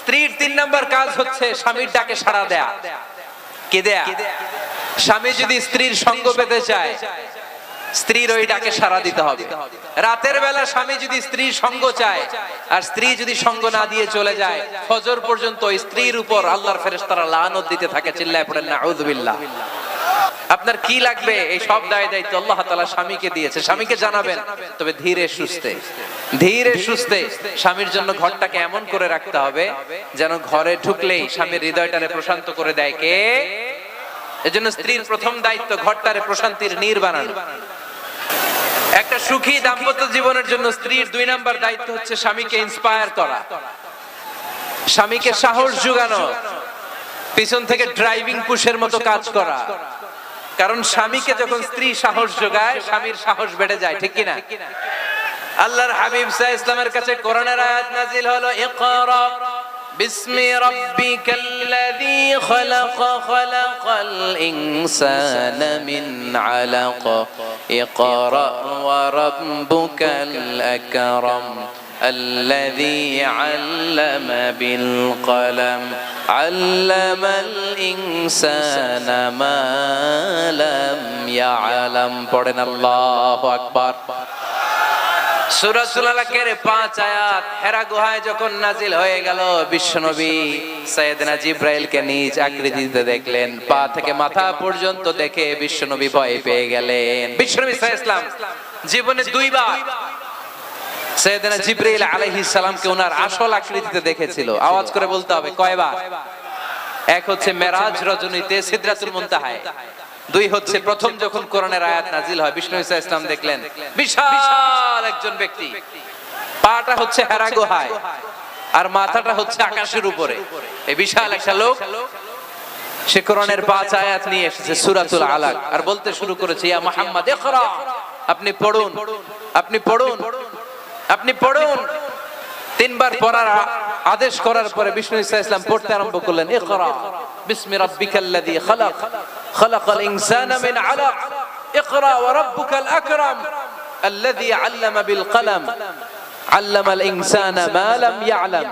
স্ত্রীর 3 নাম্বার কাজ হচ্ছে স্বামীর ডাকে সাড়া দেয়া। কি দেয়া? স্বামী যদি স্ত্রীর সঙ্গ পেতে চায়, স্ত্রীর ওই ডাকে সাড়া দিতে হবে। রাতের বেলা স্বামী যদি স্ত্রীর সঙ্গ চায় আর স্ত্রী যদি সঙ্গ না দিয়ে চলে যায়, ফজর পর্যন্ত স্ত্রীর উপর আল্লাহর ফেরেশতারা লানত দিতে থাকে। চিল্লায় পড়েন নাউযুবিল্লাহ। আপনার কি লাগবে এই সব দায় দায়িত্ব আল্লাহ তাআলা স্বামীকে দিয়েছে। স্বামীকে জানাবেন, তবে ধীরে সুস্থে স্বামীর জন্য ঘরটাকে এমন করে রাখতে হবে যেন ঘরে ঢুকলেই স্বামীর হৃদয়টারে প্রশান্ত করে দেয় কে? এজন্য স্ত্রীর প্রথম দায়িত্ব ঘরটারে প্রশান্তির নীড় বানানো। একটা সুখী দাম্পত্য জীবনের জন্য স্ত্রীর 2 নাম্বার দায়িত্ব হচ্ছে স্বামীকে ইন্সপায়ার করা, স্বামীকে সাহস যোগানো, পিছন থেকে ড্রাইভিং পুশের মতো কাজ করা। কারণ স্বামীকে যখন স্ত্রী সাহস যোগায়, স্বামীর সাহস বেড়ে যায়, ঠিক কিনা? আল্লাহর হাবিব সাল্লাল্লাহু আলাইহি ওয়াসাল্লামের কাছে কোরআনের আয়াত নাযিল হলো, ইকরা বিসমি রাব্বিকাল্লাযী খালাক খালাকাল ইনসানা মিন আলাক ইকরা ওয়া রাব্বুকাল আকরাম الذي علم بالقلم علم الإنسان ما لم يعلم পড়েন আল্লাহু আকবার। সূরাতুল আলাকের 5 আয়াত হেরা গুহায় যখন নাজিল হয়ে গেল, বিশ্বনবী সাইয়েদনা জিবরাইলকে নিজ আকৃতিতে দেখলেন। পা থেকে মাথা পর্যন্ত দেখে বিশ্বনবী ভয় পেয়ে গেলেন। বিশ্বনবী সাল্লাল্লাহু আলাইহি ওয়াসাল্লাম জীবনে 2 বার সাইয়েদনা জিবরাইল আলাইহিস সালামকে ওনার আসল আকৃতিতে দেখেছিল। আওয়াজ করে বলতে হবে কয়বার? এক হচ্ছে মেরাজ রজনীতে সিদরাতুল মুনতাহায়, 2 হচ্ছে প্রথম যখন কোরআনের আয়াত নাজিল হয়, বিষ্ণু ঈসা ইসলাম দেখলেন বিশাল একজন ব্যক্তি, পাটা হচ্ছে হেরা গুহায় আর মাথাটা হচ্ছে আকাশের উপরে। এই বিশাল একটা লোক, সে কোরআনের 5 আয়াত নিয়ে এসেছে সূরাতুল আলাক, আর বলতে শুরু করেছে, ইয়া মুহাম্মদ ইকরা, আপনি পড়ুন, আপনি পড়ুন, আপনি পড়ুন। 3 বার পড়ার আদেশ করার পরে বিষ্ণু ঈসা ইসলাম পড়তে আরম্ভ করলেন, ইকরা বিসমি রাব্বিকাল্লাযী খালাক খালাকাল ইনসানা মিন আলাক ইকরা ওয়া রাব্বুকাল আকরাম আল্লাযী আল্লামা বিল কলম আল্লামাল ইনসানা মা লাম ইয়ালাম